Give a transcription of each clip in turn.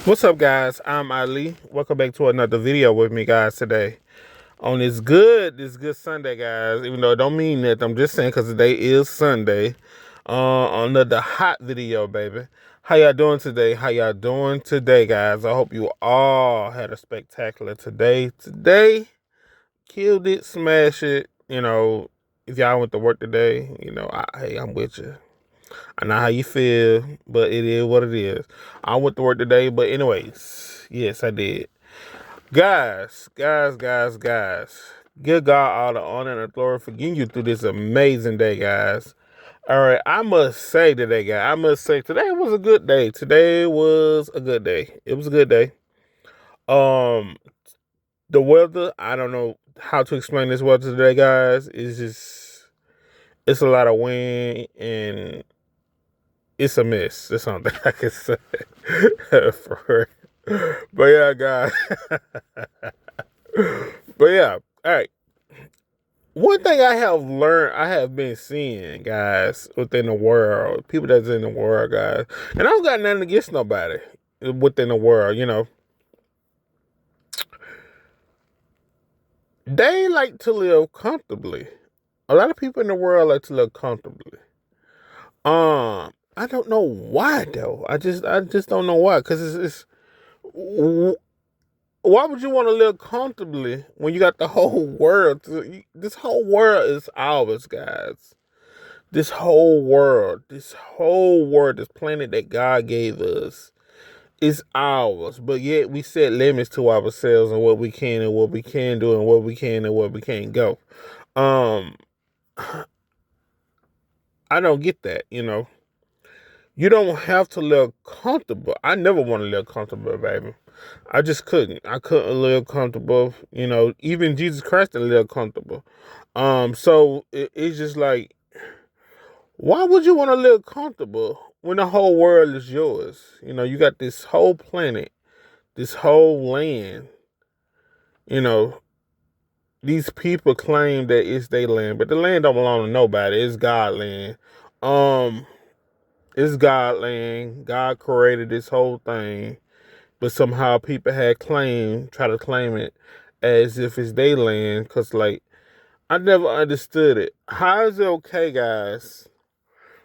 What's up, guys? I'm Ali. Welcome back to another video with me, guys. Today on this good Sunday, guys. Even though it don't mean that, I'm just saying because today is Sunday. Another hot video, baby. How y'all doing today? How y'all doing today, guys? I hope you all had a spectacular today. Today, killed it, smash it. If y'all went to work today, hey, I'm with you. I know how you feel, but it is what it is. I went to work today, but anyways, yes, I did. Guys. Give God all the honor and authority for getting you through this amazing day, guys. All right, I must say today, guys, I must say today was a good day. Today was a good day. It was a good day. Um, the weather, I don't know how to explain this weather today, guys. It's a lot of wind and it's a mess. That's something I can say. For real. But yeah, guys. But yeah, all right. One thing I have learned, I have been seeing, guys, within the world, people that's in the world, guys, and I don't got nothing against nobody within the world, they like to live comfortably. A lot of people in the world like to live comfortably. I don't know why though. I just don't know why. Cause why would you want to live comfortably when you got the whole world? This whole world is ours, guys. This whole world, this planet that God gave us is ours. But yet we set limits to ourselves and what we can and what we can do and what we can and what we can't go. Um, I don't get that. You don't have to live comfortable. I never want to live comfortable, baby. I just couldn't. I couldn't live comfortable. Even Jesus Christ didn't live comfortable. So it's just like, why would you want to live comfortable when the whole world is yours? You got this whole planet, this whole land. You know, these people claim that it's their land, but the land don't belong to nobody. It's God land. Um, it's God land. God created this whole thing, but somehow people try to claim it as if it's their land. Cause like I never understood it. How is it okay, guys,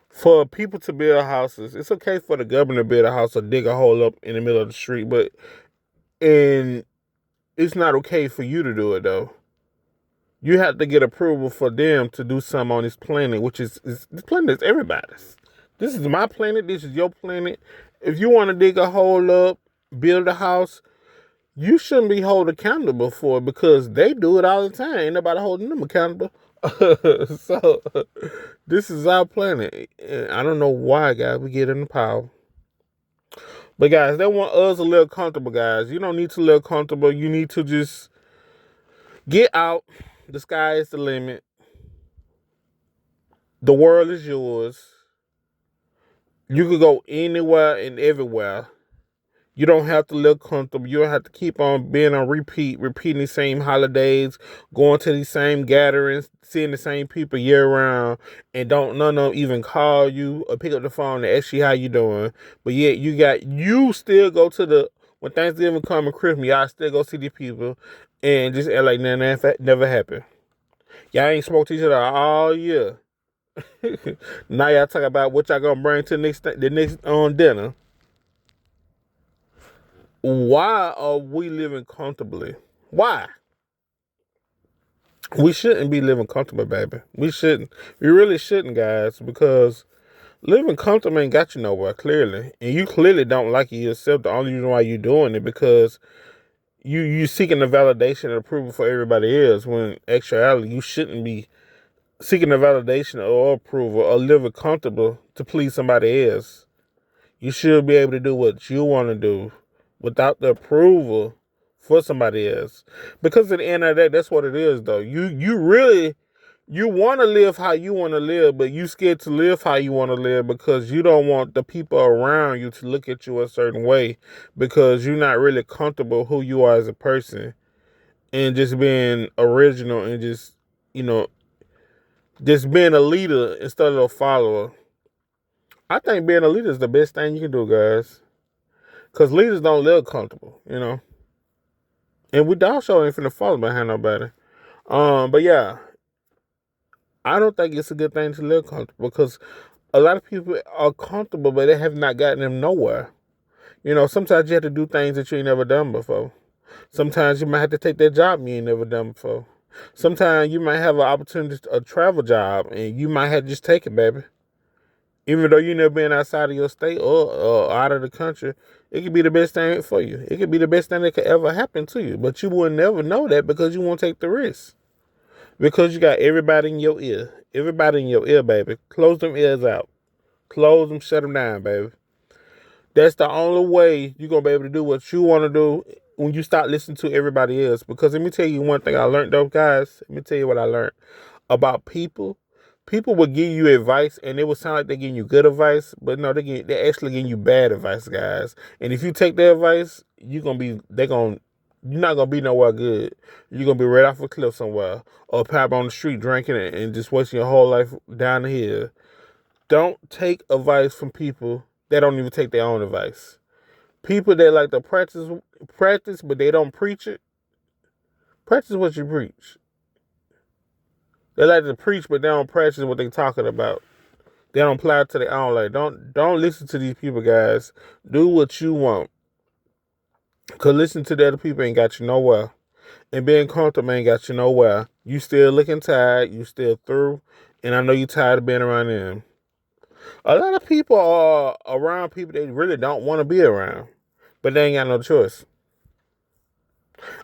for people to build houses? It's okay for the government to build a house or dig a hole up in the middle of the street, but and it's not okay for you to do it though. You have to get approval for them to do something on this planet, which is this planet is everybody's. This is my planet. This is your planet. If you want to dig a hole up, build a house, you shouldn't be held accountable for it because they do it all the time. Ain't nobody holding them accountable. So this is our planet. I don't know why, guys, we get in the power. But guys, they want us to live comfortable, guys. You don't need to live comfortable. You need to just get out. The sky is the limit. The world is yours. You could go anywhere and everywhere. You don't have to look comfortable. You don't have to keep on being on repeat, repeating the same holidays, going to these same gatherings, seeing the same people year round, and don't none of them even call you or pick up the phone and ask you how you doing. But yet you still go to the when Thanksgiving come and Christmas, y'all still go see these people and just act like nothing never happened. Y'all ain't spoke to each other all year. Now y'all talk about what y'all gonna bring to the next on dinner. Why are we living comfortably? Why? We shouldn't be living comfortable, baby. We shouldn't. We really shouldn't, guys, because living comfortable ain't got you nowhere, clearly. And you clearly don't like it yourself. The only reason why you're doing it because you seeking the validation and approval for everybody else when actuality you shouldn't be seeking the validation or approval or living comfortable to please somebody else. You should be able to do what you want to do without the approval for somebody else. Because at the end of the day, that's what it is though. You really you want to live how you want to live, but you scared to live how you want to live because you don't want the people around you to look at you a certain way because you're not really comfortable who you are as a person and just being original and you know, just being a leader instead of a follower. I think being a leader is the best thing you can do, guys. Because leaders don't live comfortable, you know. And we dog show ain't finna follow behind nobody. But yeah, I don't think it's a good thing to live comfortable because a lot of people are comfortable, but they have not gotten them nowhere. You know, sometimes you have to do things that you ain't never done before. Sometimes you might have to take that job you ain't never done before. Sometimes you might have an opportunity, a travel job, and you might have to just take it, baby. Even though you never been outside of your state or out of the country, it could be the best thing for you. It could be the best thing that could ever happen to you. But you will never know that because you won't take the risk. Because you got everybody in your ear. Everybody in your ear, baby. Close them ears out. Close them, shut them down, baby. That's the only way you're going to be able to do what you want to do when you start listening to everybody else. Because let me tell you one thing I learned, though, guys. Let me tell you what I learned about people. People will give you advice, and it will sound like they're giving you good advice, but no, they're actually giving you bad advice, guys. And if you take their advice, you're not gonna be nowhere good. You're gonna be right off a cliff somewhere, or pop on the street drinking and just wasting your whole life down the hill. Don't take advice from people that don't even take their own advice. People that like to practice, but they don't preach it. Practice what you preach. They like to preach, but they don't practice what they're talking about. They don't apply it to their own life. Don't listen to these people, guys. Do what you want. Cause listening to the other people ain't got you nowhere. And being comfortable ain't got you nowhere. You still looking tired. You still through. And I know you tired of being around them. A lot of people are around people they really don't want to be around. But they ain't got no choice.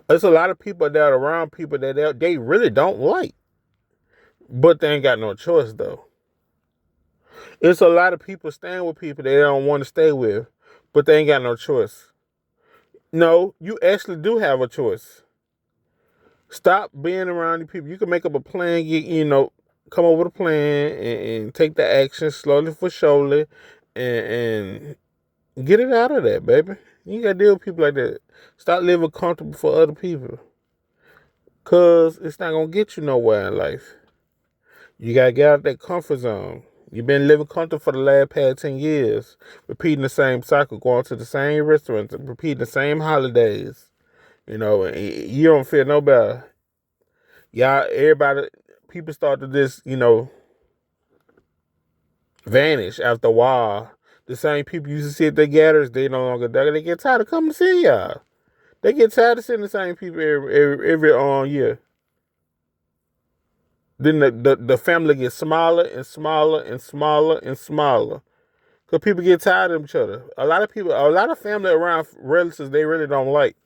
There's a lot of people that are around people that they really don't like. But they ain't got no choice, though. It's a lot of people staying with people they don't want to stay with, but they ain't got no choice. No, you actually do have a choice. Stop being around the people. You can make up a plan, come up with a plan and take the action slowly for surely and get it out of that, baby. You gotta deal with people like that. Stop living comfortable for other people. Cause it's not gonna get you nowhere in life. You gotta get out of that comfort zone. You've been living comfortable for the last past 10 years, repeating the same cycle, going to the same restaurants, repeating the same holidays. And you don't feel no better. People start to just, vanish after a while. The same people you used to see at the gatherings, they no longer there. They get tired of coming to see y'all. They get tired of seeing the same people every year. Then the family gets smaller and smaller and smaller and smaller. Because people get tired of each other. A lot of family around relatives they really don't like.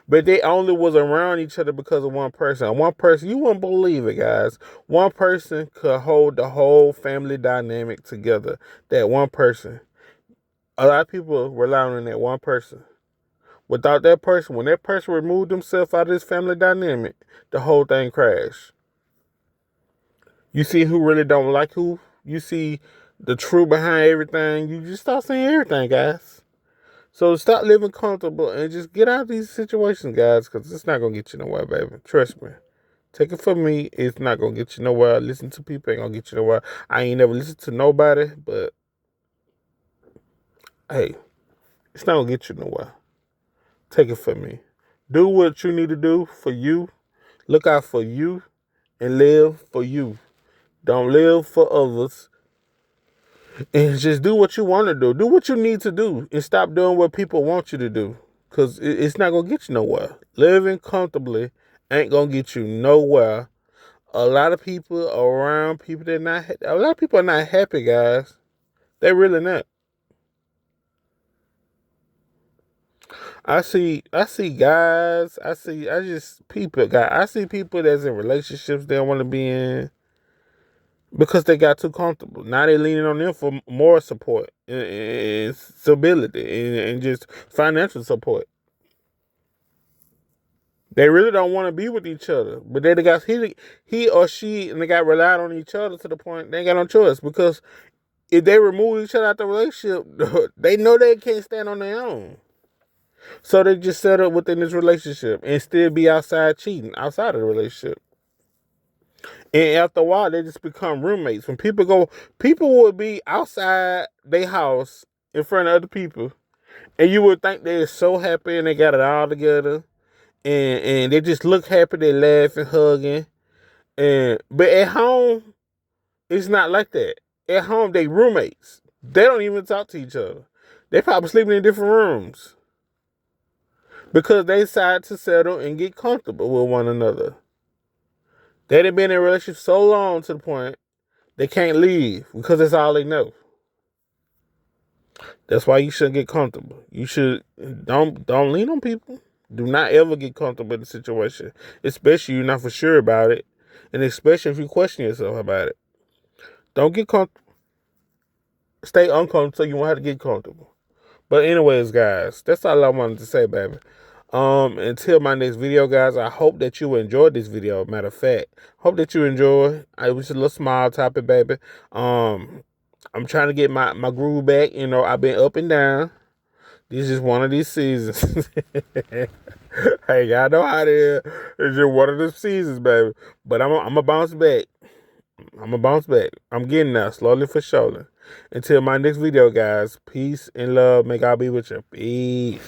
But they only was around each other because of one person. And one person, you wouldn't believe it, guys. One person could hold the whole family dynamic together. That one person. A lot of people rely on that one person. Without that person, when that person removed themselves out of this family dynamic, the whole thing crashed. You see who really don't like who. You see the truth behind everything. You just start seeing everything, guys. So stop living comfortable and just get out of these situations, guys, because it's not going to get you nowhere, baby. Trust me. Take it from me. It's not going to get you nowhere. Listen to people ain't going to get you nowhere. I ain't never listened to nobody, but hey, it's not going to get you nowhere. Take it from me. Do what you need to do for you. Look out for you and live for you. Don't live for others. And just do what you want to do. Do what you need to do. And stop doing what people want you to do. Because it's not going to get you nowhere. Living comfortably ain't going to get you nowhere. A lot of people around people a lot of people are not happy, guys. They're really not. I see guys. I see people that's in relationships they don't want to be in. Because they got too comfortable. Now they're leaning on them for more support and stability and just financial support. They really don't want to be with each other. But he or she and they got relied on each other to the point they ain't got no choice. Because if they remove each other out the relationship, they know they can't stand on their own. So they just set up within this relationship and still be outside cheating outside of the relationship. And after a while, they just become roommates. When people would be outside their house in front of other people, And you would think they're so happy and they got it all together. And they just look happy, they laugh and hugging. But at home, it's not like that. At home, they roommates. They don't even talk to each other. They probably sleeping in different rooms because they decide to settle and get comfortable with one another. They done been in a relationship so long to the point they can't leave because that's all they know. That's why you shouldn't get comfortable. You should don't lean on people. Do not ever get comfortable in the situation, especially you're not for sure about it, and especially if you question yourself about it. Don't get comfortable. Stay uncomfortable so you won't have to get comfortable. But anyways, guys, that's all I wanted to say, baby. Until my next video, guys, I hope that you enjoyed this video. Matter of fact, hope that you enjoy. It was a little small topic, baby. I'm trying to get my groove back. You know, I've been up and down. This is one of these seasons. Hey, y'all know how it is. It's just one of the seasons, baby. But I'm going to bounce back. I'm going to bounce back. I'm getting there, slowly for surely. Until my next video, guys. Peace and love. May God be with you. Peace.